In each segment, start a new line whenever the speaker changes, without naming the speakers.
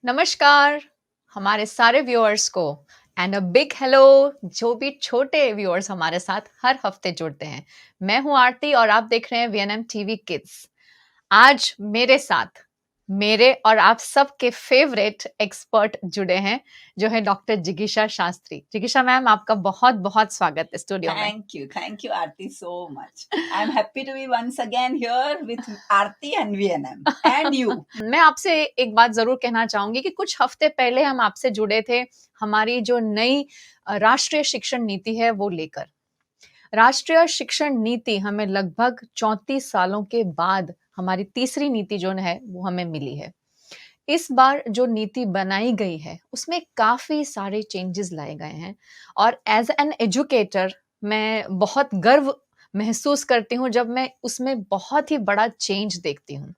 नमस्कार हमारे सारे व्यूअर्स को एंड अ बिग हेलो जो भी छोटे व्यूअर्स हमारे साथ हर हफ्ते जुड़ते हैं। मैं हूं आरती और आप देख रहे हैं वीएनएम टीवी किड्स। आज मेरे साथ मेरे और आप सबके फेवरेट एक्सपर्ट जुड़े हैं जो है डॉक्टर जिगीशा शास्त्री। जिगीशा मैम, आपका बहुत बहुत स्वागत है स्टूडियो में।
Thank you, Aarti, so much. I'm happy to be once again here with Aarti and VNM and you.
मैं आपसे एक बात जरूर कहना चाहूंगी कि कुछ हफ्ते पहले हम आपसे जुड़े थे हमारी जो नई राष्ट्रीय शिक्षण नीति है वो लेकर। राष्ट्रीय शिक्षण नीति हमें लगभग 34 सालों के बाद हमारी तीसरी नीति जो है वो हमें मिली है। इस बार जो नीति बनाई गई है उसमें काफी सारे चेंजेस लाए गए हैं और एज एन एजुकेटर मैं बहुत गर्व महसूस करती हूँ जब मैं उसमें बहुत ही बड़ा चेंज देखती हूँ।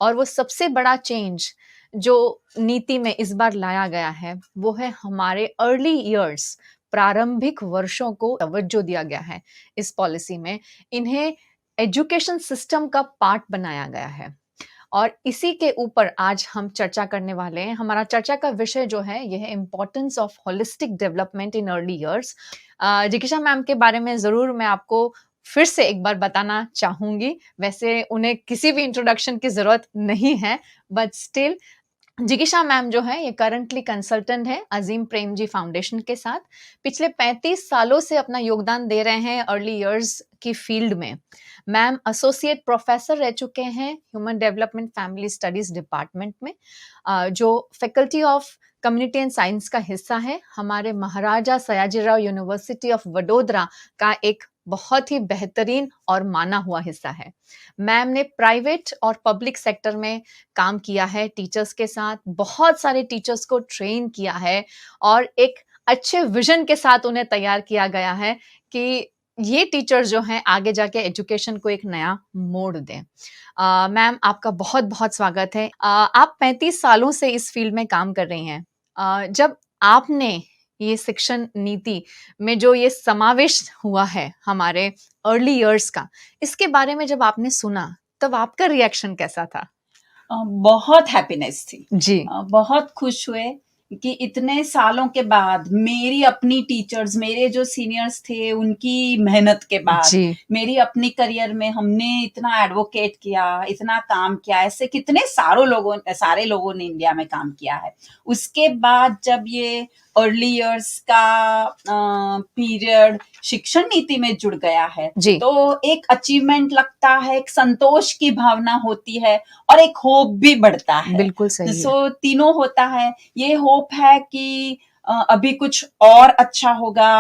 और वो सबसे बड़ा चेंज जो नीति में इस बार लाया गया है वो है हमारे अर्ली इयर्स, प्रारंभिक वर्षों को तवज्जो दिया गया है इस पॉलिसी में। इन्हें एजुकेशन सिस्टम का पार्ट बनाया गया है और इसी के ऊपर आज हम चर्चा करने वाले हैं। हमारा चर्चा का विषय जो है यह है importance of holistic development in early years. Jikisha ma'am के बारे में ज़रूर मैं आपको फिर से एक बार बताना चाहूंगी। वैसे उन्हें किसी भी इंट्रोडक्शन की ज़रूरत नहीं है, बट स्टिल जिगीशा मैम जो है ये करंटली कंसल्टेंट है अजीम प्रेमजी फाउंडेशन के साथ। पिछले 35 सालों से अपना योगदान दे रहे हैं अर्ली इयर्स की फील्ड में। मैम एसोसिएट प्रोफेसर रह चुके हैं human development family studies department में, जो faculty of community and science का हिस्सा है। हमारे महाराजा सयाजीराव यूनिवर्सिटी ऑफ वडोदरा का एक बहुत ही बेहतरीन और माना हुआ हिस्सा है। मैम ने प्राइवेट और पब्लिक सेक्टर में काम किया है टीचर्स के साथ, बहुत सारे टीचर्स को ट्रेन किया है और एक अच्छे विजन के साथ उन्हें तैयार किया गया है कि ये टीचर्स जो हैं आगे जाके एजुकेशन को एक नया मोड़ दें। मैम, आपका बहुत बहुत स्वागत है। आप 35 सालों से इस फील्ड में काम कर रही हैं। जब आपने ये शिक्षण नीति में जो ये समावेश हुआ है हमारे अर्ली इयर्स का, इसके बारे में जब आपने सुना तब आपका रिएक्शन कैसा था?
बहुत हैप्पीनेस थी
जी।
बहुत खुश हुए कि इतने सालों के बाद मेरी अपनी टीचर्स, मेरे जो सीनियर्स थे उनकी मेहनत के बाद
जी।
मेरी अपनी करियर में हमने इतना एडवोकेट किया, इतना काम किया। ऐसे कितने सारे लोगों ने इंडिया में काम किया है। उसके बाद जब ये अर्ली इयर्स का पीरियड शिक्षण नीति में जुड़ गया है
जी।
तो एक अचीवमेंट लगता है, एक संतोष की भावना होती है और एक होप भी बढ़ता है।
बिल्कुल सही है।
सो तीनों होता है। ये होप है कि अभी कुछ और अच्छा होगा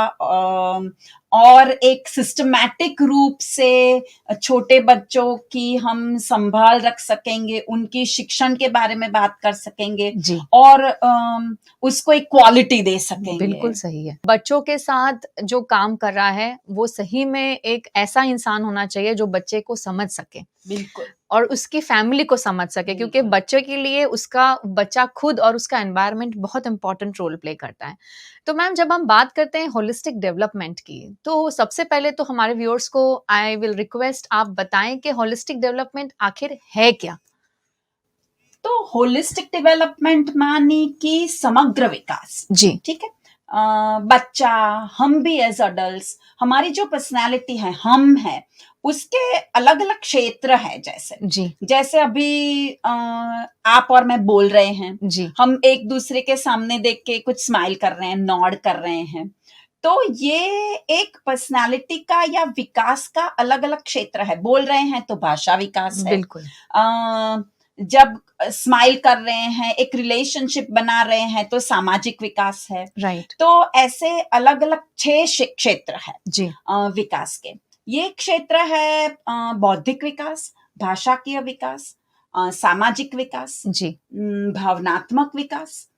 और एक सिस्टमैटिक रूप से छोटे बच्चों की हम संभाल रख सकेंगे, उनकी शिक्षण के बारे में बात कर सकेंगे
जी।
और उसको एक क्वालिटी दे सकेंगे।
बिल्कुल सही है। बच्चों के साथ जो काम कर रहा है वो सही में एक ऐसा इंसान होना चाहिए जो बच्चे को समझ सके,
बिल्कुल,
और उसकी फैमिली को समझ सके, क्योंकि बच्चे के लिए उसका बच्चा खुद और उसका एनवायरनमेंट बहुत इंपॉर्टेंट रोल प्ले करता है। तो मैम, जब हम बात करते हैं होलिस्टिक डेवलपमेंट की, तो सबसे पहले तो हमारे व्यूअर्स को आई विल रिक्वेस्ट आप बताएं कि होलिस्टिक डेवलपमेंट आखिर है क्या?
तो होलिस्टिक डेवलपमेंट मानी कि समग्र विकास।
जी।
ठीक है। बच्चा, हम भी एज अडल्ट, हमारी जो पर्सनालिटी है, हम है, उसके अलग अलग क्षेत्र है। जैसे अभी आप और मैं बोल रहे हैं
जी।
हम एक दूसरे के सामने देख के कुछ स्माइल कर रहे हैं, नॉड कर रहे हैं, तो ये एक पर्सनालिटी का या विकास का अलग अलग क्षेत्र है। बोल रहे हैं तो भाषा विकास है।
बिल्कुल।
जब स्माइल कर रहे हैं, एक रिलेशनशिप बना रहे हैं, तो सामाजिक विकास है।
राइट।
तो ऐसे अलग अलग 6 क्षेत्र है
जी।
विकास के। ये क्षेत्र है बौद्धिक विकास, भाषाकीय विकास, सामाजिक विकास,
जी।
भावनात्मक विकास,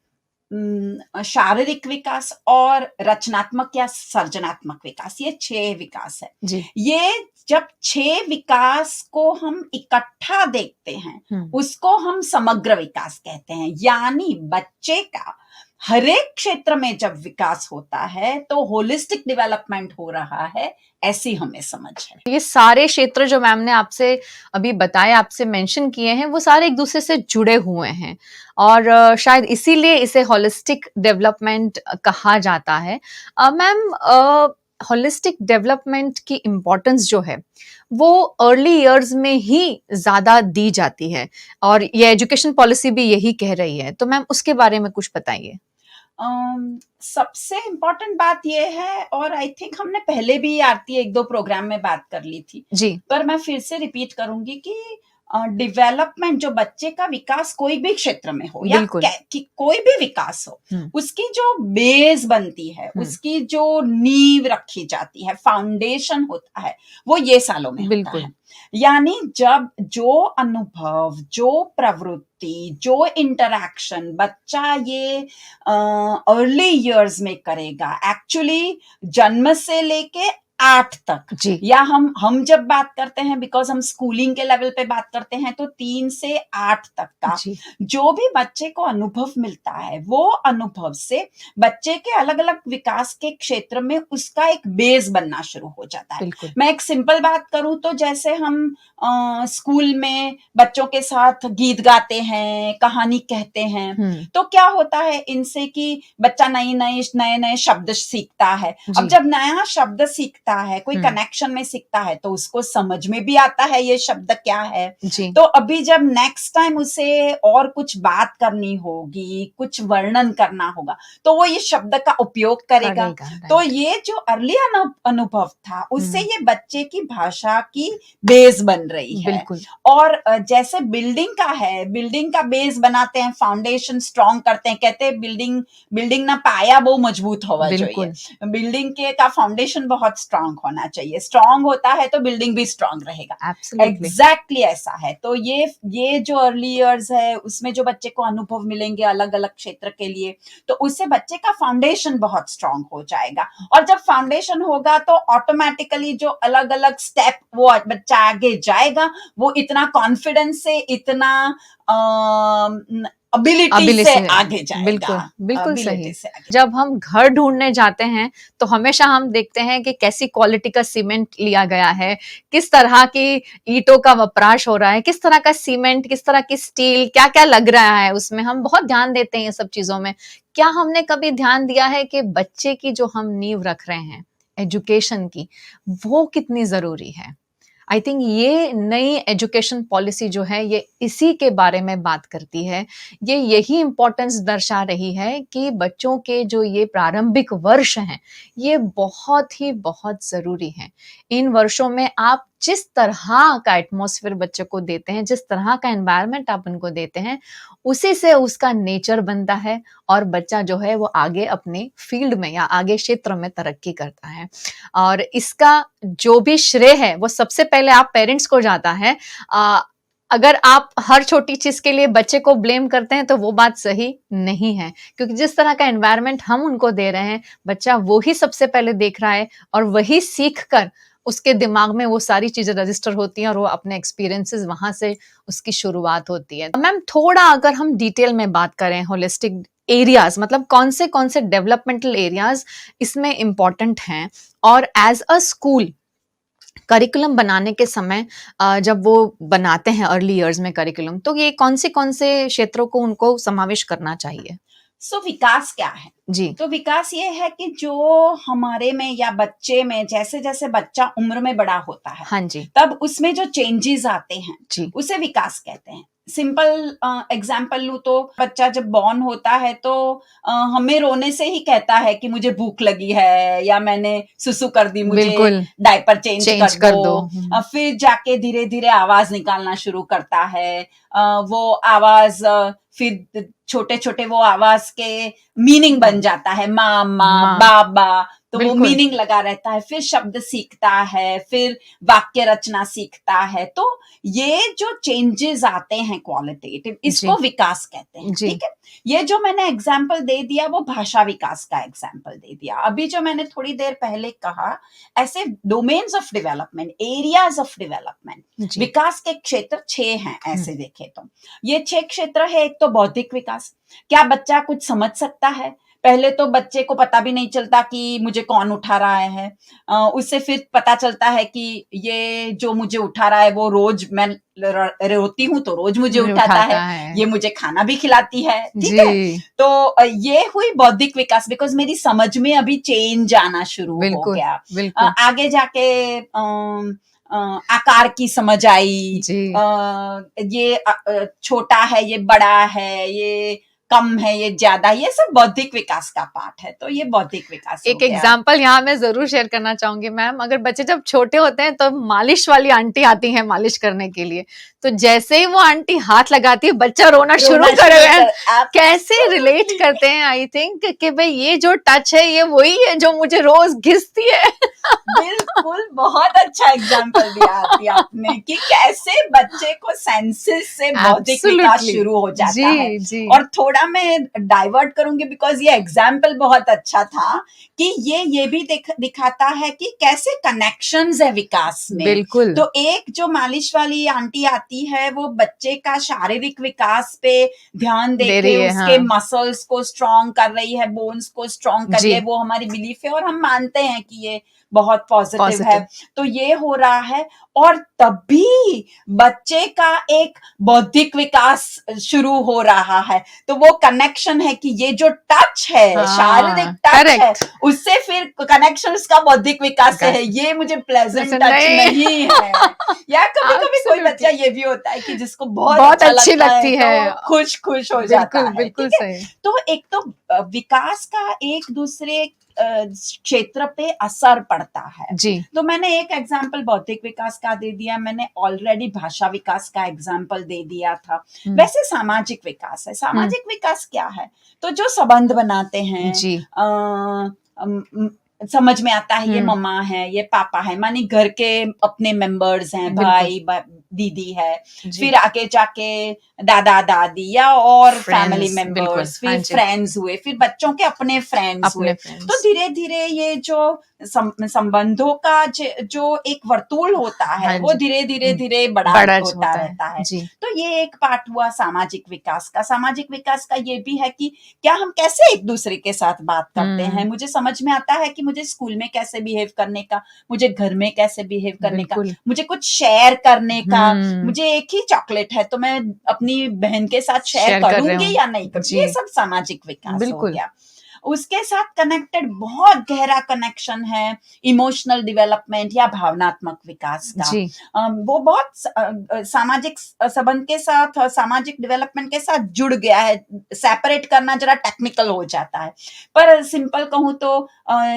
शारीरिक विकास और रचनात्मक या सर्जनात्मक विकास। ये 6 विकास है।
जी।
ये जब 6 विकास को हम इकट्ठा देखते हैं उसको हम समग्र विकास कहते हैं। यानी बच्चे का हर एक क्षेत्र में जब विकास होता है तो होलिस्टिक डेवलपमेंट हो रहा है, ऐसी हमें समझ है।
ये सारे क्षेत्र जो मैम ने आपसे अभी बताए, आपसे मेंशन किए हैं, वो सारे एक दूसरे से जुड़े हुए हैं और शायद इसीलिए इसे होलिस्टिक डेवलपमेंट कहा जाता है। मैम, होलिस्टिक डेवलपमेंट की इम्पोर्टेंस जो है वो अर्ली इयर्स में ही ज्यादा दी जाती है और ये एजुकेशन पॉलिसी भी यही कह रही है, तो मैम उसके बारे में कुछ बताइए।
सबसे इम्पोर्टेंट बात यह है, और आई थिंक हमने पहले भी आरती एक दो प्रोग्राम में बात कर ली थी,
जी,
पर मैं फिर से रिपीट करूंगी कि डेवलपमेंट, जो बच्चे का विकास कोई भी क्षेत्र में हो या
बिल्कुल।
कि कोई भी विकास हो, उसकी जो बेस बनती है, उसकी जो नींव रखी जाती है, फाउंडेशन होता है, वो ये सालों में होता
बिल्कुल।
है। यानी जब जो अनुभव, जो प्रवृत्ति, जो इंटरैक्शन बच्चा ये अर्ली इयर्स में करेगा, एक्चुअली जन्म से लेके 8 तक,
जी,
या हम जब बात करते हैं, बिकॉज हम स्कूलिंग के लेवल पे बात करते हैं, तो 3 से 8 तक का
जी,
जो भी बच्चे को अनुभव मिलता है, वो अनुभव से बच्चे के अलग अलग विकास के क्षेत्र में उसका एक बेस बनना शुरू हो जाता है।
बिल्कुल।
मैं एक सिंपल बात करूं तो जैसे हम स्कूल में बच्चों के साथ गीत गाते हैं, कहानी कहते हैं, तो क्या होता है इनसे कि बच्चा नए नए शब्द सीखता है। अब जब नया शब्द सीखता है, कोई कनेक्शन में सीखता है, तो उसको समझ में भी आता है ये शब्द क्या है। तो अभी जब नेक्स्ट टाइम उसे और कुछ बात करनी होगी, कुछ वर्णन करना होगा, तो वो ये शब्द का उपयोग करेगा। तो ये जो अर्ली अनुभव था, उससे ये बच्चे की भाषा की बेस बन रही है। और जैसे बिल्डिंग का है, बिल्डिंग का बेस बनाते हैं, फाउंडेशन स्ट्रांग करते हैं, कहते हैं बिल्डिंग ना पाया वो मजबूत होना चाहिए, बिल्डिंग के का फाउंडेशन बहुत स्ट्रांग होना चाहिए। स्ट्रांग होता है तो बिल्डिंग भी स्ट्रांग रहेगा। एग्जैक्टली ऐसा है। तो ये जो अर्ली इयर्स है, उसमें जो बच्चे को अनुभव मिलेंगे अलग अलग क्षेत्र के लिए, तो उससे बच्चे का फाउंडेशन बहुत स्ट्रांग हो जाएगा। और जब फाउंडेशन होगा तो ऑटोमेटिकली जो अलग अलग स्टेप वो बच्चा आगे जाएगा, वो इतना कॉन्फिडेंस से, इतना अबिलिटी से आगे जाएगा।
बिल्कुल, बिल्कुल सही। जब हम घर ढूंढने जाते हैं तो हमेशा हम देखते हैं कि कैसी क्वालिटी का सीमेंट लिया गया है, किस तरह की ईंटों का वपराश हो रहा है, किस तरह का सीमेंट, किस तरह की स्टील, क्या क्या लग रहा है उसमें, हम बहुत ध्यान देते हैं ये सब चीजों में। क्या हमने कभी ध्यान दिया है कि बच्चे की जो हम नींव रख रहे हैं एजुकेशन की, वो कितनी जरूरी है? आई थिंक ये नई एजुकेशन पॉलिसी जो है ये इसी के बारे में बात करती है। ये यही इम्पोर्टेंस दर्शा रही है कि बच्चों के जो ये प्रारंभिक वर्ष हैं, ये बहुत ज़रूरी हैं। इन वर्षों में आप जिस तरह का एटमॉस्फेयर बच्चे को देते हैं, जिस तरह का एनवायरनमेंट आप उनको देते हैं, उसी से उसका नेचर बनता है और बच्चा जो है वो आगे अपने फील्ड में या आगे क्षेत्र में तरक्की करता है। और इसका जो भी श्रेय है वो सबसे पहले आप पेरेंट्स को जाता है। अगर आप हर छोटी चीज के लिए बच्चे को ब्लेम करते हैं तो वो बात सही नहीं है, क्योंकि जिस तरह का एनवायरनमेंट हम उनको दे रहे हैं, बच्चा वही सबसे पहले देख रहा है और वही सीख कर उसके दिमाग में वो सारी चीजें रजिस्टर होती हैं और वो अपने एक्सपीरियंसेस वहां से उसकी शुरुआत होती है। मैम, थोड़ा अगर हम डिटेल में बात करें होलिस्टिक एरियाज, मतलब कौन से डेवलपमेंटल एरियाज इसमें इंपॉर्टेंट हैं, और एज अ स्कूल करिकुलम बनाने के समय जब वो बनाते हैं अर्ली इयर्स में करिकुलम, तो ये कौन से क्षेत्रों को उनको समावेश करना चाहिए?
विकास क्या है
जी,
तो विकास ये है कि जो हमारे में या बच्चे में, जैसे जैसे बच्चा उम्र में बड़ा होता है,
हाँ जी,
तब उसमें जो चेंजेस आते हैं
जी,
उसे विकास कहते हैं। सिंपल एग्जाम्पल लू तो बच्चा जब बॉर्न होता है तो हमें रोने से ही कहता है कि मुझे भूख लगी है, या मैंने सुसु कर दी, मुझे डायपर चेंज कर दो। फिर जाके धीरे धीरे आवाज निकालना शुरू करता है। वो आवाज फिर छोटे छोटे वो आवाज के मीनिंग बन जाता है, मामा, बाबा। तो वो
बिल्कुल।
मीनिंग लगा रहता है, फिर शब्द सीखता है, फिर वाक्य रचना सीखता है। तो ये जो चेंजेस आते हैं क्वालिटेटिव, इसको
जी।
विकास कहते हैं।
जी।
ठीक है, ये जो मैंने एग्जाम्पल दे दिया वो भाषा विकास का एग्जाम्पल दे दिया। अभी जो मैंने थोड़ी देर पहले कहा, ऐसे domains of development, areas of development,
जी।
विकास के क्षेत्र 6 हैं ऐसे देखे तो। ये 6 क्षेत्र है। एक तो बौद्धिक विकास, क्या बच्चा कुछ समझ सकता है? पहले तो बच्चे को पता भी नहीं चलता कि मुझे कौन उठा रहा है। उससे फिर पता चलता है कि ये जो मुझे उठा रहा है वो रोज मैं रोती हूँ तो रोज मुझे उठाता है, ये मुझे खाना भी खिलाती है। ठीक है, तो ये हुई बौद्धिक विकास, बिकॉज मेरी समझ में अभी चेंज आना शुरू हो गया। आगे जाके आकार की समझ आई, ये छोटा है, ये बड़ा है, ये कम है, ये ज्यादा, ये सब बौद्धिक विकास का पार्ट है। तो ये बौद्धिक विकास
एक एग्जाम्पल यहाँ मैं जरूर शेयर करना चाहूंगी मैम। अगर बच्चे जब छोटे होते हैं तो मालिश वाली आंटी आती है मालिश करने के लिए, तो जैसे ही वो आंटी हाथ लगाती है बच्चा रोना शुरू करे। कैसे रिलेट करते हैं आई थिंक कि भाई ये जो टच है ये वही है जो मुझे रोज घिसती है।
बिल्कुल, बहुत अच्छा एग्जाम्पल दिया आपने कि कैसे बच्चे को सेंसेस से बौद्धिक विकास शुरू हो जाता है। और थोड़ा मैं डाइवर्ट करूंगी बिकॉज ये एग्जाम्पल बहुत अच्छा था कि ये भी दिखाता है कि कैसे कनेक्शंस है विकास में।
बिल्कुल।
तो एक जो मालिश वाली आंटी आती है वो बच्चे का शारीरिक विकास पे ध्यान देके उसके मसल्स को स्ट्रॉन्ग कर रही है, बोन्स को स्ट्रॉन्ग कर रही है। वो हमारी बिलीफ है और हम मानते हैं कि ये बहुत पॉजिटिव है। तो ये हो रहा है और तभी बच्चे का एक बौद्धिक विकास शुरू हो रहा है। तो वो कनेक्शन है कि ये जो टच है, शारीरिक टच है, उससे फिर कनेक्शन उसका बौद्धिक विकास से है। ये मुझे प्लेजेंट टच नहीं है। या कभी कभी कोई बच्चा ये भी होता है कि जिसको बहुत अच्छा
अच्छी
लगता
लगती है
तो खुश हो जाता है।
बिल्कुल सही।
तो एक तो विकास का एक दूसरे क्षेत्र पे असर पड़ता है।
जी।
तो मैंने एक एग्जाम्पल बौद्धिक विकास का दे दिया, मैंने ऑलरेडी भाषा विकास का एग्जाम्पल दे दिया था। वैसे सामाजिक विकास है। सामाजिक विकास क्या है? तो जो संबंध बनाते हैं, समझ में आता है ये मम्मा है, ये पापा है, मानी घर के अपने मेंबर्स हैं, भाई दीदी है, फिर आगे जाके दादा दादी या और फैमिली मेंबर्स, फिर फ्रेंड्स हुए, फिर बच्चों के अपने फ्रेंड्स हुए। तो धीरे धीरे ये जो संबंधों का जो एक वर्तुल होता है वो धीरे धीरे बड़ा होता रहता है। तो ये एक पार्ट हुआ सामाजिक विकास का। सामाजिक विकास का ये भी है कि क्या हम कैसे एक दूसरे के साथ बात करते हैं। मुझे समझ में आता है कि मुझे स्कूल में कैसे बिहेव करने का, मुझे घर में कैसे बिहेव करने का, मुझे कुछ शेयर करने का। मुझे एक ही चॉकलेट है तो मैं अपनी बहन के साथ शेयर करूंगी या नहीं करूंगी। ये सब सामाजिक विकास हो गया। उसके साथ कनेक्टेड बहुत गहरा कनेक्शन है इमोशनल डेवलपमेंट या भावनात्मक विकास का। वो बहुत सामाजिक संबंध के साथ, सामाजिक डेवलपमेंट के साथ जुड़ गया है। सेपरेट करना जरा टेक्निकल हो जाता है, पर सिंपल कहूं तो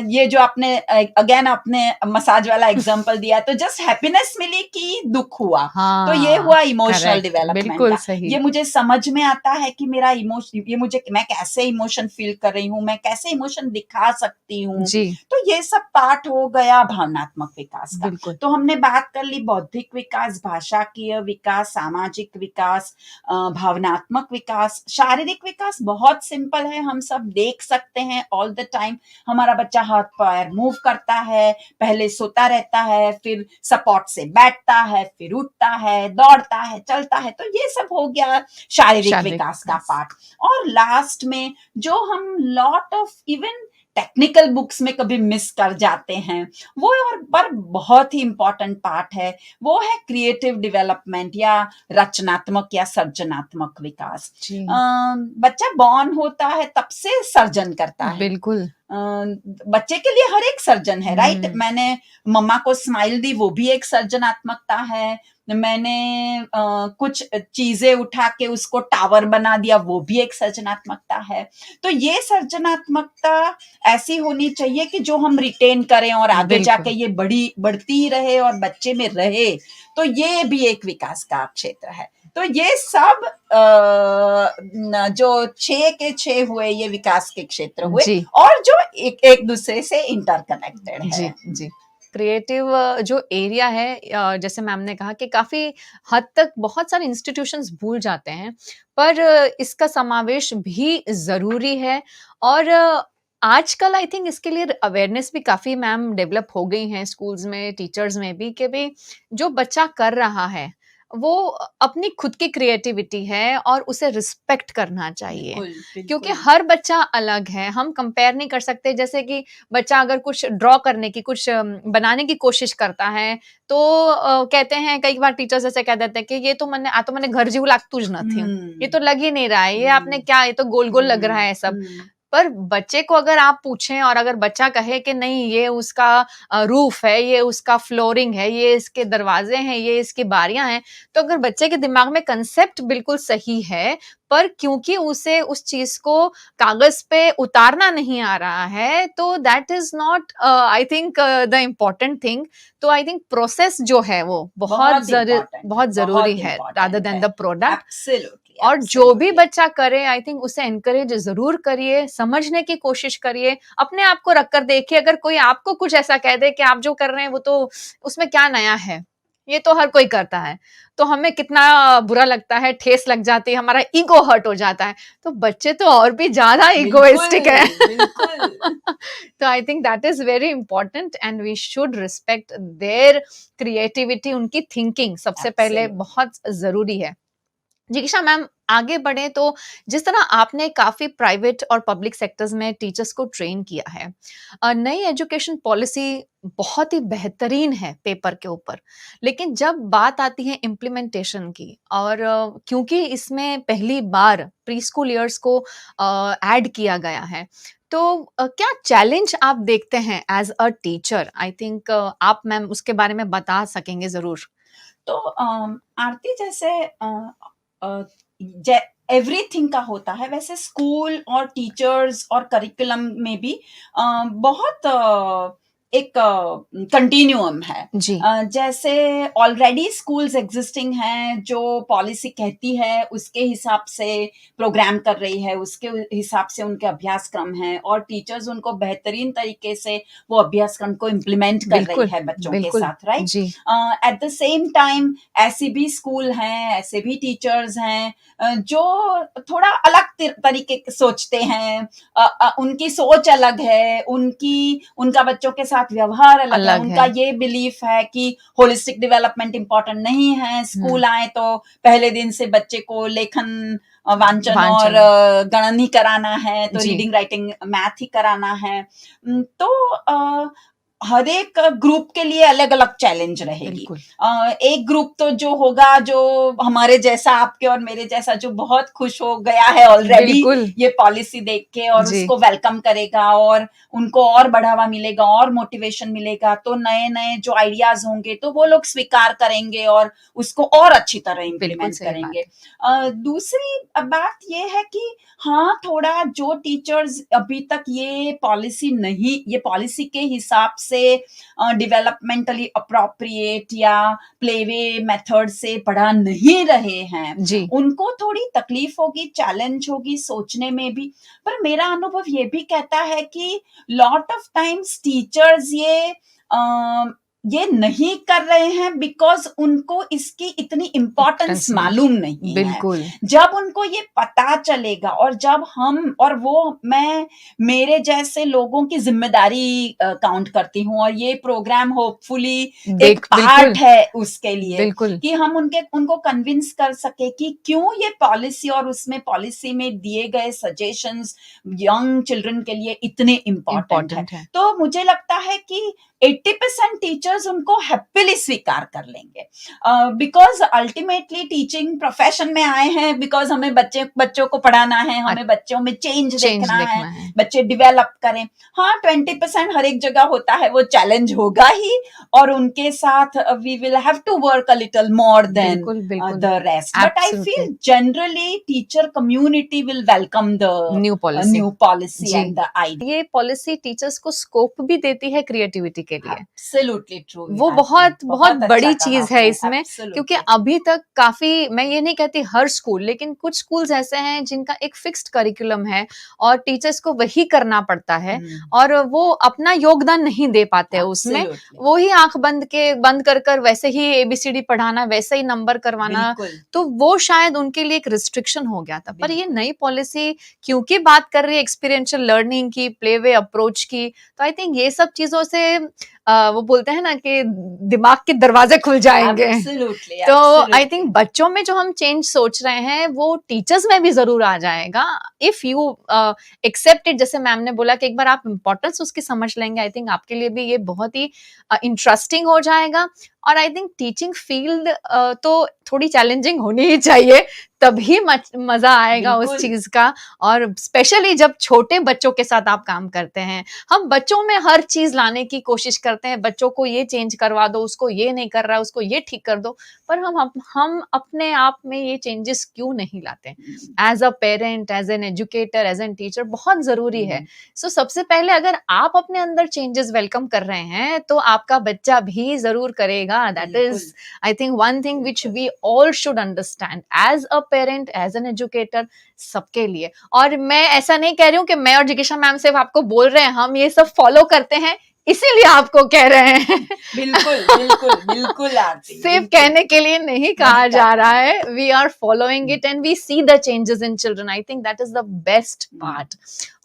ये जो आपने अगेन आपने मसाज वाला एग्जांपल दिया, तो जस्ट हैप्पीनेस मिली कि दुख हुआ। तो ये हुआ इमोशनल डेवलपमेंट का। ये मुझे समझ में आता है कि मेरा इमोशन, ये मुझे, मैं कैसे इमोशन फील कर रही हूँ, मैं कैसे इमोशन दिखा सकती हूँ। तो ये सब पार्ट हो गया भावनात्मक विकास का। तो हमने बात कर ली बौद्धिक विकास, भाषाकीय विकास, सामाजिक विकास, भावनात्मक विकास। शारीरिक विकास बहुत सिंपल है, हम सब देख सकते हैं ऑल द टाइम। हमारा बच्चा हाथ पैर मूव करता है, पहले सोता रहता है, फिर सपोर्ट से बैठता है, फिर उठता है, दौड़ता है, चलता है। तो ये सब हो गया शारीरिक विकास का पार्ट। और लास्ट में जो हम lot of even technical books में कभी मिस कर जाते हैं, वो और पर बहुत ही इंपॉर्टेंट पार्ट है, वो है क्रिएटिव डेवलपमेंट या रचनात्मक या सर्जनात्मक विकास। बच्चा बॉर्न होता है तब से सर्जन करता है। बिल्कुल बच्चे के लिए हर एक सर्जन है, राइट। मैंने मम्मा को स्माइल दी, वो भी एक सर्जनात्मकता है। मैंने कुछ चीजें उठा के उसको टावर बना दिया, वो भी एक सर्जनात्मकता है। तो ये सर्जनात्मकता ऐसी होनी चाहिए कि जो हम रिटेन करें और आगे जाके ये बढ़ती रहे और बच्चे में रहे। तो ये भी एक विकास का क्षेत्र है। तो ये सब जो 6 के 6 हुए ये विकास के क्षेत्र हुए
जी
और जो एक दूसरे से इंटरकनेक्टेड है।
जी जी क्रिएटिव जो एरिया है जैसे मैम ने कहा कि काफी हद तक बहुत सारे इंस्टीट्यूशंस भूल जाते हैं पर इसका समावेश भी जरूरी है और आजकल आई थिंक इसके लिए अवेयरनेस भी काफी मैम डेवलप हो गई हैं स्कूल्स में टीचर्स में भी कि भाई जो बच्चा कर रहा है वो अपनी खुद की क्रिएटिविटी है और उसे रिस्पेक्ट करना चाहिए
बिल्कुल
क्योंकि
बिल्कुल
हर बच्चा अलग है हम कंपेयर नहीं कर सकते जैसे कि बच्चा अगर कुछ ड्रॉ करने की कुछ बनाने की कोशिश करता है तो कहते हैं कई बार टीचर्स ऐसे कह देते हैं कि ये तो मैंने घर जीव लाग तुझ न थी ये तो लग ही नहीं रहा है ये आपने क्या ये तो गोल गोल लग रहा है सब पर बच्चे को अगर आप पूछें और अगर बच्चा कहे कि नहीं ये उसका रूफ है ये उसका फ्लोरिंग है ये इसके दरवाजे हैं ये इसकी बारियां हैं तो अगर बच्चे के दिमाग में कंसेप्ट बिल्कुल सही है पर क्योंकि उसे उस चीज को कागज पे उतारना नहीं आ रहा है तो that is not I think the important thing तो आई थिंक प्रोसेस जो है वो बहुत जरूरी है rather than the product
absolutely
और जो भी बच्चा करे आई थिंक उसे एनकरेज जरूर करिए समझने की कोशिश करिए अपने आप को रखकर देखिए अगर कोई आपको कुछ ऐसा कह दे कि आप जो कर रहे हैं वो तो उसमें क्या नया है ये तो हर कोई करता है तो हमें कितना बुरा लगता है ठेस लग जाती है हमारा ईगो हर्ट हो जाता है तो बच्चे तो और भी ज्यादा इगोइस्टिक है तो I think that is very important and we should respect their creativity उनकी थिंकिंग सबसे पहले बहुत जरूरी है जिकीशा मैम आगे बढ़े तो जिस तरह आपने काफी प्राइवेट और पब्लिक सेक्टर्स में टीचर्स को ट्रेन किया है नई एजुकेशन पॉलिसी बहुत ही बेहतरीन है पेपर के ऊपर लेकिन जब बात आती है इम्प्लीमेंटेशन की और क्योंकि इसमें पहली बार प्री स्कूल ईयर्स को ऐड किया गया है तो क्या चैलेंज आप देखते हैं as a teacher I think आप मैम उसके बारे में बता सकेंगे जरूर
तो आरती जैसे एवरीथिंग का होता है वैसे स्कूल और टीचर्स और करिकुलम में भी बहुत एक कंटिन्यूअम है
जी
जैसे ऑलरेडी स्कूल्स एग्जिस्टिंग हैं जो पॉलिसी कहती है उसके हिसाब से प्रोग्राम कर रही है उसके हिसाब से उनके अभ्यासक्रम हैं और टीचर्स उनको बेहतरीन तरीके से वो अभ्यासक्रम को इम्प्लीमेंट कर रही है बच्चों के साथ right at the same time ऐसे भी स्कूल हैं ऐसे भी टीचर्स हैं जो थोड़ा अलग तरीके सोचते हैं उनकी सोच अलग है उनका बच्चों के साथ व्यवहार अलग है उनका ये बिलीफ है कि होलिस्टिक डेवलपमेंट इंपॉर्टेंट नहीं है स्कूल आए तो पहले दिन से बच्चे को लेखन वांचन और गणन ही कराना है तो रीडिंग राइटिंग मैथ ही कराना है तो हर एक ग्रुप के लिए अलग अलग चैलेंज रहेगी एक ग्रुप तो जो होगा जो हमारे जैसा आपके और मेरे जैसा जो बहुत खुश हो गया है ऑलरेडी ये पॉलिसी देख के और उसको वेलकम करेगा और उनको और बढ़ावा मिलेगा और मोटिवेशन मिलेगा तो नए नए जो आइडियाज होंगे तो वो लोग स्वीकार करेंगे और उसको और अच्छी तरह इम्प्लीमेंट करेंगे दूसरी बात ये है कि हाँ थोड़ा जो टीचर्स अभी तक ये पॉलिसी के हिसाब से डेवलपमेंटली अप्रोप्रिएट या प्लेवे मेथड से पढ़ा नहीं रहे हैं उनको थोड़ी तकलीफ होगी चैलेंज होगी सोचने में भी पर मेरा अनुभव ये भी कहता है कि लॉट ऑफ टाइम्स टीचर्स ये नहीं कर रहे हैं बिकॉज उनको इसकी इतनी इंपॉर्टेंस मालूम नहीं है जब उनको ये पता चलेगा और जब हम और मैं मेरे जैसे लोगों की जिम्मेदारी काउंट करती हूँ और ये प्रोग्राम होपफुली एक पार्ट है उसके लिए कि हम उनको कन्विंस कर सके कि क्यों ये पॉलिसी और उसमें पॉलिसी में दिए गए सजेशंस यंग चिल्ड्रन के लिए इतने इम्पोर्टेंट है तो मुझे लगता है कि 80% टीचर्स उनको हैप्पीली स्वीकार कर लेंगे बिकॉज अल्टीमेटली टीचिंग प्रोफेशन में आए हैं बिकॉज हमें बच्चों को पढ़ाना है हमें बच्चों में चेंज देखना है बच्चे डेवलप करें हाँ 20% हर एक जगह होता है वो चैलेंज होगा ही और उनके साथ we will have to work a little more than the rest but I feel generally teacher community will welcome the new policy and the idea
ये पॉलिसी टीचर्स को स्कोप भी देती है क्रिएटिविटी के लिए।
एब्सोल्युटली ट्रू
वो बहुत बहुत बड़ी चीज है इसमें, क्योंकि
एब्सोल्युटली
अभी तक काफी, मैं ये नहीं कहती हर स्कूल, लेकिन कुछ स्कूल्स ऐसे हैं जिनका एक फिक्स्ड करिकुलम है और टीचर्स को वही करना पड़ता है और वो अपना योगदान नहीं दे पाते हैं उसमें।
एब्सोल्युटली
वो ही आंख बंद कर कर वैसे ही एबीसीडी पढ़ाना, वैसे ही नंबर करवाना,
बिल्कुल
तो वो शायद उनके लिए एक रिस्ट्रिक्शन हो गया था। पर ये
बिल्कुल
नई पॉलिसी क्योंकि बात कर रही है एक्सपीरियंशियल लर्निंग की, प्ले वे अप्रोच की, तो आई थिंक ये सब चीजों से वो बोलते हैं ना कि दिमाग के दरवाजे खुल जाएंगे।
एब्सोल्युटली
तो आई थिंक
एब्सोल्युटली
बच्चों में जो हम चेंज सोच रहे हैं वो टीचर्स में भी जरूर आ जाएगा, इफ यू एक्सेप्ट इट। जैसे मैम ने बोला कि एक बार आप इंपॉर्टेंस उसकी समझ लेंगे, आई थिंक आपके लिए भी ये बहुत ही इंटरेस्टिंग हो जाएगा। और आई थिंक टीचिंग फील्ड तो थोड़ी चैलेंजिंग होनी ही चाहिए, तभी मजा आएगा उस
बिल्कुल
चीज का। और स्पेशली जब छोटे बच्चों के साथ आप काम करते हैं, हम बच्चों में हर चीज लाने की कोशिश करते हैं, बच्चों को ये चेंज करवा दो, उसको ये नहीं कर रहा, उसको ये ठीक कर दो, पर हम अपने आप में ये चेंजेस क्यों नहीं लाते? As a parent, as an educator, as an teacher बहुत जरूरी है। सो सबसे पहले अगर आप अपने अंदर चेंजेस वेलकम कर रहे हैं तो आपका बच्चा भी जरूर करेगा। That is I think one thing which we all should understand as a parent, as an educator, सबके लिए। और मैं ऐसा नहीं कह रही हूँ कि मैं और जिज्ञासा मैम सिर्फ आपको बोल रहे हैं, हम ये सब फॉलो करते हैं इसीलिए आपको कह रहे हैं।
बिल्कुल बिल्कुल बिल्कुल आरती
सिर्फ
बिल्कुल
कहने के लिए नहीं कहा जा रहा है, we are following it and we see the changes in children. I think that is the best part.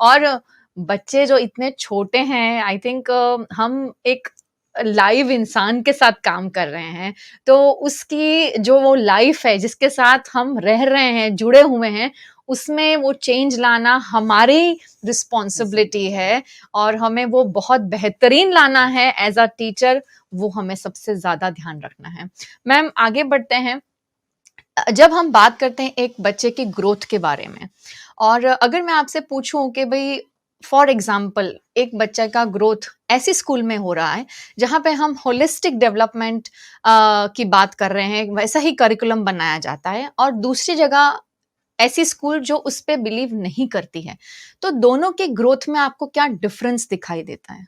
और बच्चे जो इतने छोटे हैं, आई थिंक हम एक लाइव इंसान के साथ काम कर रहे हैं, तो उसकी जो वो लाइफ है जिसके साथ हम रह रहे हैं, जुड़े हुए हैं, उसमें वो चेंज लाना हमारी रिस्पॉन्सिबिलिटी है और हमें वो बहुत बेहतरीन लाना है एज अ टीचर। वो हमें सबसे ज्यादा ध्यान रखना है। मैम आगे बढ़ते हैं। जब हम बात करते हैं एक बच्चे की ग्रोथ के बारे में, और अगर मैं आपसे पूछूं कि भाई फॉर एग्जाम्पल एक बच्चे का ग्रोथ ऐसी स्कूल में हो रहा है जहां पे हम होलिस्टिक डेवलपमेंट की बात कर रहे हैं, वैसा ही करिकुलम बनाया जाता है, और दूसरी जगह ऐसी स्कूल जो उस पर बिलीव नहीं करती है, तो दोनों के ग्रोथ में आपको क्या डिफरेंस दिखाई देता है?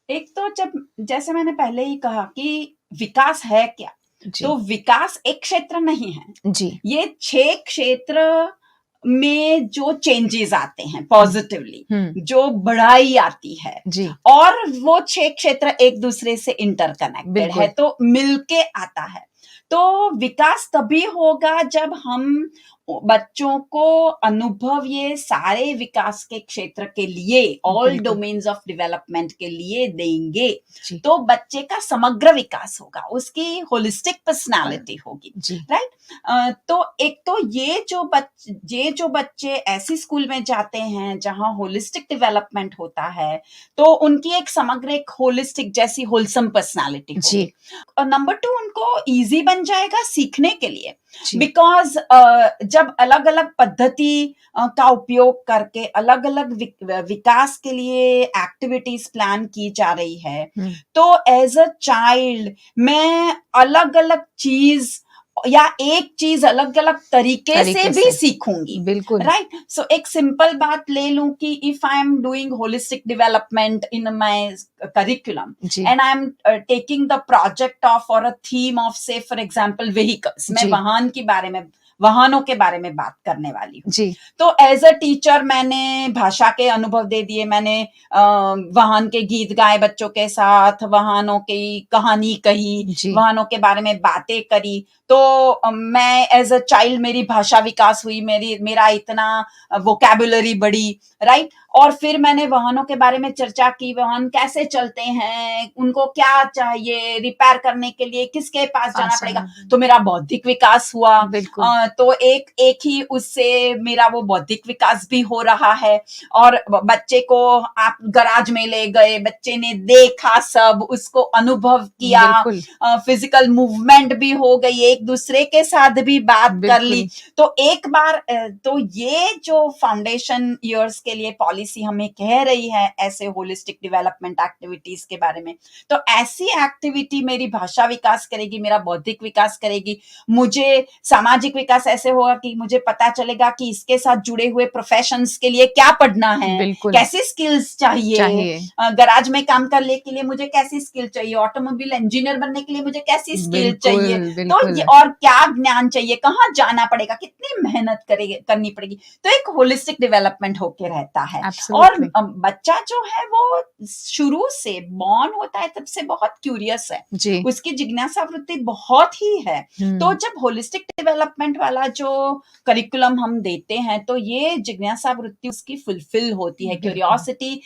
एक तो जब जैसे मैंने पहले ही कहा कि विकास है क्या,
जी
तो विकास एक क्षेत्र नहीं है,
जी
ये 6 क्षेत्र में जो चेंजेस आते हैं पॉजिटिवली, जो बढ़ाई आती है,
जी
और वो 6 क्षेत्र एक दूसरे से इंटरकनेक्टेड है,
बिल्कुल
तो मिलके आता है। तो विकास तभी होगा जब हम बच्चों को अनुभव ये सारे विकास के क्षेत्र के लिए, ऑल
बिल्कुल
डोमेन्स ऑफ डेवलपमेंट के लिए देंगे,
जी
तो बच्चे का समग्र विकास होगा, उसकी होलिस्टिक पर्सनालिटी होगी,
जी
राइट। तो एक तो ये जो बच्चे ऐसी स्कूल में जाते हैं जहां होलिस्टिक डेवलपमेंट होता है, तो उनकी एक समग्र, एक होलिस्टिक जैसी होलसम पर्सनालिटी
जी
होगी। और नंबर 2, उनको इजी बन जाएगा सीखने के लिए,
जी
बिकॉज जब अलग अलग पद्धति का उपयोग करके अलग अलग विकास के लिए एक्टिविटीज प्लान की जा रही है, तो एज अ चाइल्ड मैं अलग अलग चीज या एक चीज अलग अलग तरीके से भी सीखूंगी,
बिल्कुल
राइट। सो एक सिंपल बात ले लूं कि if I am doing holistic development in my curriculum
जी
and I'm taking the project of or a theme of, say for example, vehicles, मैं
जी
वाहनों के बारे में बात करने वाली हूँ।
जी
तो एज अ टीचर मैंने भाषा के अनुभव दे दिए, मैंने वाहन के गीत गाए बच्चों के साथ, वाहनों की कहानी कही,
जी
वाहनों के बारे में बातें करी, तो मैं एज अ चाइल्ड मेरी भाषा विकास हुई, मेरा इतना वोकैबुलरी बढ़ी, राइट। और फिर मैंने वाहनों के बारे में चर्चा की, वाहन कैसे चलते हैं, उनको क्या चाहिए, रिपेयर करने के लिए किसके पास जाना पड़ेगा, तो मेरा बौद्धिक विकास हुआ।
बिल्कुल
तो एक ही उससे मेरा वो बौद्धिक विकास भी हो रहा है। और बच्चे को आप गराज में ले गए, बच्चे ने देखा, सब उसको अनुभव किया,
बिल्कुल
फिजिकल मूवमेंट भी हो गई, एक दूसरे के साथ भी बात कर ली। तो एक बार तो ये जो फाउंडेशन ईयर्स के लिए पॉलिसी हमें कह रही है ऐसे होलिस्टिक डेवलपमेंट एक्टिविटीज के बारे में, तो ऐसी एक्टिविटी मेरी भाषा विकास करेगी, मेरा बौद्धिक विकास करेगी, मुझे सामाजिक विकास पास ऐसे होगा कि मुझे पता चलेगा कि इसके साथ जुड़े हुए प्रोफेशंस के लिए क्या पढ़ना है,
बिल्कुल
कैसी स्किल्स चाहिए,
चाहिए
गराज में काम करने के लिए मुझे कैसी स्किल चाहिए, ऑटोमोबाइल इंजीनियर बनने के लिए मुझे कैसी स्किल चाहिए,
बिल्कुल
तो
बिल्कुल
ये और क्या ज्ञान चाहिए, कहाँ जाना पड़ेगा, कितनी मेहनत करनी पड़ेगी। तो एक होलिस्टिक डेवलपमेंट होके रहता है। और
एब्सोल्युटली
बच्चा जो है वो शुरू से बॉर्न होता है तब से बहुत क्यूरियस है,
जी
उसकी जिज्ञासा वृत्ति बहुत ही है। तो जब होलिस्टिक डेवलपमेंट वाला जो करिकुलम हम देते हैं तो ये जिज्ञासा वृत्ति उसकी फुलफिल होती है,
बिल्कुल
क्यूरियोसिटी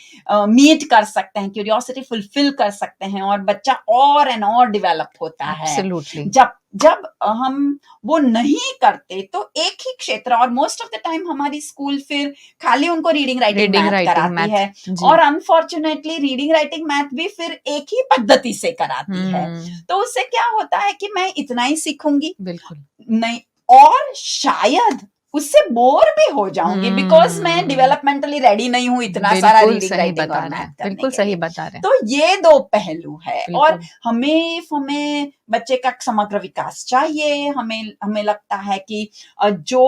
मीट कर सकते हैं, क्यूरियोसिटी फुलफिल कर सकते हैं और बच्चा और एंड और डेवलप होता है।
एब्सोल्युटली
जब जब हम वो नहीं करते तो एक ही क्षेत्र, और मोस्ट ऑफ द टाइम हमारी स्कूल फिर खाली उनको reading writing
reading
math
writing
कराती है,
मैथ जी
और अनफॉर्चुनेटली रीडिंग राइटिंग मैथ भी फिर एक ही पद्धति से कराती है। तो उससे क्या होता है कि मैं इतना ही सीखूंगी
बिल्कुल
नहीं, और शायद उससे बोर भी हो जाऊंगी, बिकॉज मैं डेवलपमेंटली रेडी नहीं हूं इतना सारा
बिल्कुल
रीडिंग
सही
राइटिंग
बता
और
रहे
मैथ
हैं
करने
बिल्कुल
के
सही
लिए।
बता रहे हैं
तो ये दो पहलू है। और
बिल्कुल
हमें बच्चे का समग्र विकास चाहिए। हमें हमें लगता है कि जो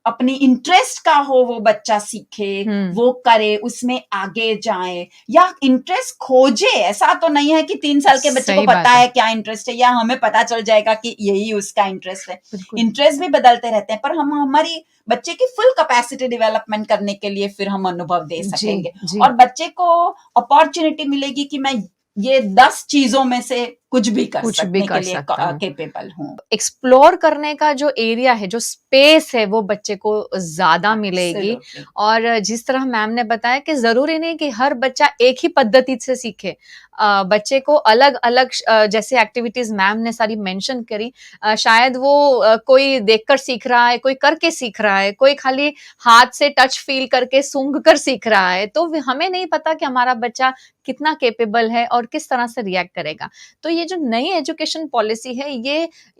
अपनी इंटरेस्ट का हो वो बच्चा सीखे, वो करे, उसमें आगे जाए या इंटरेस्ट खोजे। ऐसा तो नहीं है कि 3 साल के बच्चे को
सही
पता
बात है
है क्या इंटरेस्ट है या हमें पता चल जाएगा कि यही उसका इंटरेस्ट है।
बिल्कुल
इंटरेस्ट भी बदलते रहते हैं, पर हम हमारी बच्चे की फुल कैपेसिटी डेवलपमेंट करने के लिए फिर हम अनुभव दे
जी
सकेंगे,
जी
और बच्चे को अपॉर्चुनिटी मिलेगी कि मैं ये 10 चीजों में से कुछ भी कर
कुछ भी
सकने के
कर
लिए
सकता हूँ
केपेबल हूँ।
एक्सप्लोर करने का जो एरिया है जो स्पेस है वो बच्चे को ज्यादा मिलेगी।
Absolutely.
और जिस तरह मैम ने बताया कि जरूरी नहीं कि हर बच्चा एक ही पद्धति से सीखे, बच्चे को अलग अलग जैसे एक्टिविटीज मैम ने सारी मेंशन करी, शायद वो कोई देखकर सीख रहा है, कोई करके सीख रहा है, कोई खाली हाथ से टच फील करके सूंघ कर सीख रहा है, तो हमें नहीं पता कि हमारा बच्चा कितना केपेबल है और किस तरह से रिएक्ट करेगा। तो ये जो नई एजुकेशन पॉलिसी है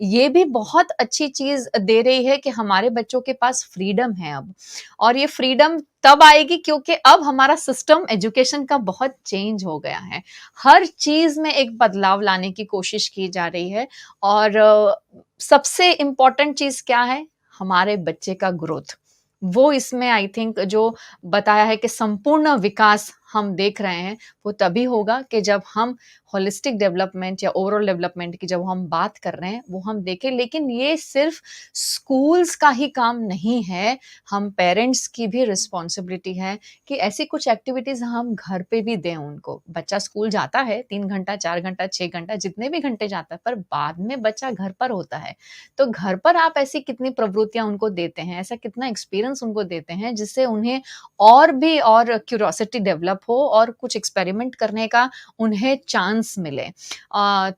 ये भी बहुत अच्छी चीज दे रही है कि हमारे बच्चों के पास फ्रीडम है अब, और ये फ्रीडम तब आएगी क्योंकि अब हमारा सिस्टम एजुकेशन का बहुत चेंज हो गया है। हर चीज में एक बदलाव लाने की कोशिश की जा रही है, और सबसे इम्पोर्टेंट चीज क्या है, हमारे बच्चे का ग्रोथ। वो इसमें आई थिंक जो बताया है कि संपूर्ण विकास हम देख रहे हैं वो तभी होगा कि जब हम होलिस्टिक डेवलपमेंट या ओवरऑल डेवलपमेंट की जब हम बात कर रहे हैं वो हम देखें। लेकिन ये सिर्फ स्कूल्स का ही काम नहीं है, हम पेरेंट्स की भी रिस्पॉन्सिबिलिटी है कि ऐसी कुछ एक्टिविटीज हम घर पे भी दें उनको। बच्चा स्कूल जाता है 3 घंटा 4 घंटा 6 घंटा जितने भी घंटे जाता है, पर बाद में बच्चा घर पर होता है, तो घर पर आप ऐसी कितनी प्रवृत्तियां उनको देते हैं, ऐसा कितना एक्सपीरियंस उनको देते हैं जिससे उन्हें और भी और क्यूरोसिटी डेवलप हो और कुछ एक्सपेरिमेंट करने का उन्हें चांस मिले।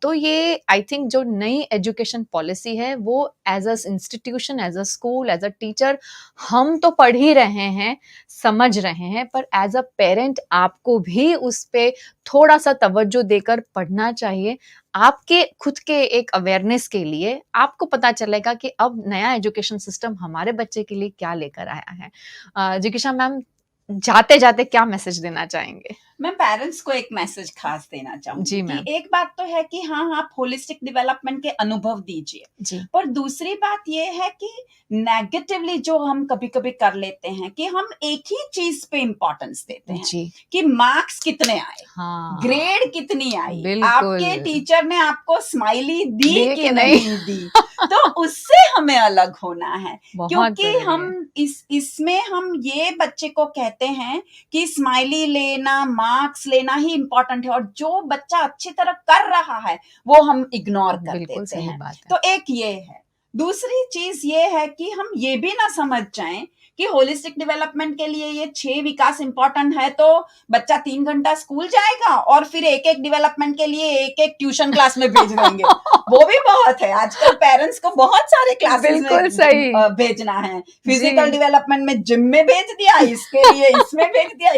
तो ये आई थिंक जो नई एजुकेशन पॉलिसी है वो as a institution, as a school, as a teacher हम तो पढ़ ही रहे हैं, समझ रहे हैं, पर एज अ पेरेंट आपको भी उस पे थोड़ा सा तवज्जो देकर पढ़ना चाहिए। आपके खुद के एक अवेयरनेस के लिए आपको पता चलेगा कि अब नया एजुकेशन सिस्टम हमारे बच्चे के लिए क्या लेकर आया है। जिकीशा मैम, जाते जाते क्या मैसेज देना चाहेंगे?
मैं पेरेंट्स को एक मैसेज खास देना चाहूंगी
जी
कि
मैम।
एक बात तो है कि हाँ, आप होलिस्टिक डेवलपमेंट के अनुभव दीजिए,
जी
पर दूसरी बात ये है कि नेगेटिवली जो हम कभी कभी कर लेते हैं कि हम एक ही चीज पे इंपॉर्टेंस देते हैं
जी
कि मार्क्स कितने आए,
हाँ
ग्रेड कितनी आई,
बिल्कुल
आपके टीचर ने आपको स्माइली दी
दिए
कि
कि नहीं
नहीं दी। तो उससे हमें अलग होना है,
बहुत
क्योंकि
जरूरी
हम
है
इसमें हम ये बच्चे को कहते हैं कि स्माइली लेना, मार्क्स लेना ही इंपॉर्टेंट है, और जो बच्चा अच्छी तरह कर रहा है वो हम इग्नोर कर
बिल्कुल
देते
सही
हैं।
बात है
तो एक ये है। दूसरी चीज ये है कि हम ये भी ना समझ जाएं कि होलिस्टिक डेवलपमेंट के लिए ये 6 विकास इंपॉर्टेंट है तो बच्चा 3 घंटा स्कूल जाएगा और फिर एक एक डेवलपमेंट के लिए एक एक ट्यूशन क्लास में भेज देंगे। वो भी बहुत है, आजकल पेरेंट्स को बहुत सारे क्लासेस में
बिल्कुल सही
भेजना है।
जी
फिजिकल डेवलपमेंट में जिम में भेज दिया, इसके लिए इसमें भेज दिया,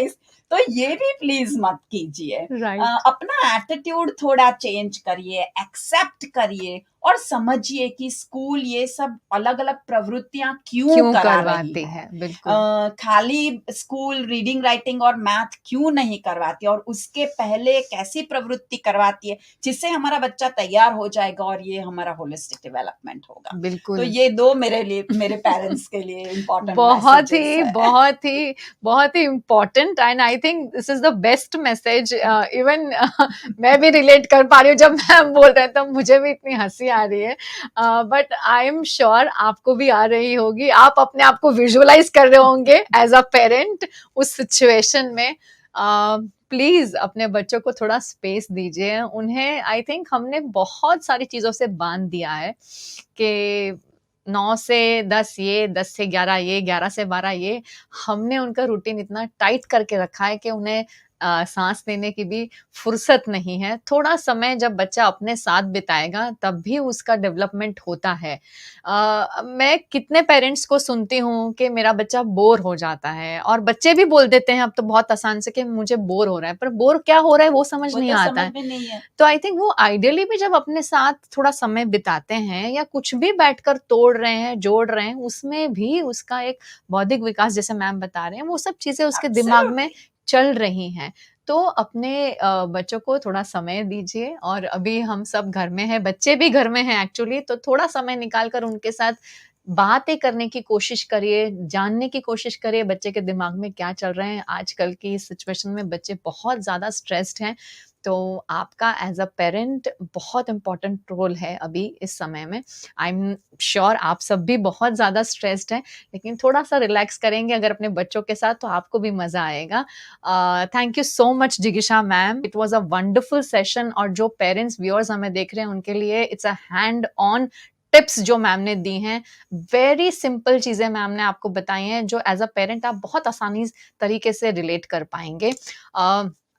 तो ये भी प्लीज मत कीजिए।
राइट
अपना एटीट्यूड थोड़ा चेंज करिए, एक्सेप्ट करिए, और समझिए कि स्कूल ये सब अलग-अलग प्रवृत्तियाँ क्यों
क्यों
करा रही
करवाती
है।
है, बिल्कुल।
खाली स्कूल रीडिंग, राइटिंग और मैथ क्यों नहीं करवाती और उसके पहले एक ऐसी प्रवृत्ति करवाती है, जिससे हमारा बच्चा तैयार हो जाएगा और ये हमारा होलिस्टिक डेवलपमेंट होगा। तो
बिल्कुल।
ये 2 मेरे लिए, मेरे पेरेंट्स के लिए इम्पोर्टेंट
बहुत
मैसेजेस
ही,
है।
बहुत ही, बहुत ही important and I think this is the best message. Even मैं भी रिलेट कर पा रही हूँ, जब मैम बोल रहे हैं तब मुझे भी इतनी हँसी आ रही है। बट आई एम श्योर आपको भी आ रही होगी, आप अपने आप को विजुअलाइज़ कर रहे होंगे एज़ अ पेरेंट उस सिचुएशन में। प्लीज़ अपने बच्चों को थोड़ा स्पेस दीजिए। उन्हें आई थिंक हमने बहुत सारी चीज़ों से बाँध दिया है कि 9 से 10 ये, 10 से 11 ये, 11 से 12 ये। हमने उनका रूटीन इतना टाइट करके रखा है कि उन्हें साँस लेने की भी फुर्सत नहीं है। थोड़ा समय जब बच्चा अपने साथ बिताएगा तब भी उसका डेवलपमेंट होता है। मैं कितने पेरेंट्स को सुनती हूँ कि मेरा बच्चा बोर हो जाता है, और बच्चे भी बोल देते हैं अब तो बहुत आसान से कि मुझे बोर हो रहा है, पर बोर क्या हो रहा है वो समझ
वो
नहीं
तो
आता
समझ
है।
में नहीं है।
तो आई थिंक वो आइडियली भी जब अपने साथ थोड़ा समय बिताते हैं या कुछ भी बैठकर तोड़ रहे हैं, जोड़ रहे हैं, उसमें भी उसका एक बौद्धिक विकास जैसे मैम बता रहे हैं, वो सब चीज़ें उसके दिमाग में
एब्सोल्युटली।
चल रही हैं। तो अपने बच्चों को थोड़ा समय दीजिए, और अभी हम सब घर में हैं, बच्चे भी घर में हैं एक्चुअली, तो थोड़ा समय निकाल कर उनके साथ बातें करने की कोशिश करिए, जानने की कोशिश करिए बच्चे के दिमाग में क्या चल रहा है। आजकल की सिचुएशन में बच्चे बहुत ज़्यादा स्ट्रेस्ड हैं, तो आपका एज़ अ पेरेंट बहुत इम्पोर्टेंट रोल है अभी इस समय में। आई एम श्योर आप सब भी बहुत ज़्यादा स्ट्रेस्ड हैं, लेकिन थोड़ा-सा रिलैक्स करेंगे अगर अपने बच्चों के साथ तो आपको भी मज़ा आएगा। थैंक यू सो मच जिगिशा ma'am, it was a wonderful session, और जो पेरेंट्स, व्यूअर्स हमें देख रहे हैं उनके लिए it's a hand on tips जो मैम ने दी हैं। वेरी सिंपल चीज़ें मैम ने आपको बताई हैं जो एज़ अ पेरेंट आप बहुत आसानी तरीके से रिलेट कर पाएँगे।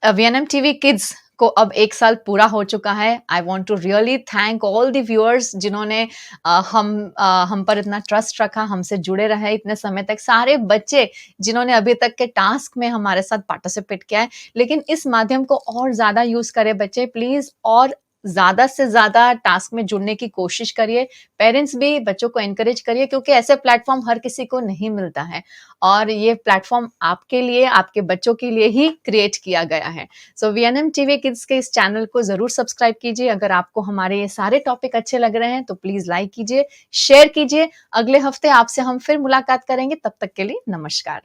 वीएनएम टीवी किड्स को अब 1 साल पूरा हो चुका है। I want to really thank all the viewers जिन्होंने हम पर इतना ट्रस्ट रखा, हमसे जुड़े रहे इतने समय तक। सारे बच्चे जिन्होंने अभी तक के टास्क में हमारे साथ पार्टिसिपेट किया है, लेकिन इस माध्यम को और ज़्यादा यूज़ करें बच्चे प्लीज़, और ज़्यादा से ज़्यादा टास्क में जुड़ने की कोशिश करिए। पेरेंट्स भी बच्चों को एनकरेज करिए, क्योंकि ऐसे प्लेटफ़ॉर्म हर किसी को नहीं मिलता है, और ये प्लेटफ़ॉर्म आपके लिए, आपके बच्चों के लिए ही क्रिएट किया गया है। सो वीएनएम टीवी किड्स के इस चैनल को ज़रूर सब्सक्राइब कीजिए। अगर आपको हमारे ये सारे टॉपिक अच्छे लग रहे हैं तो प्लीज़ लाइक कीजिए, शेयर कीजिए। अगले हफ्ते आपसे हम फिर मुलाकात करेंगे, तब तक के लिए नमस्कार।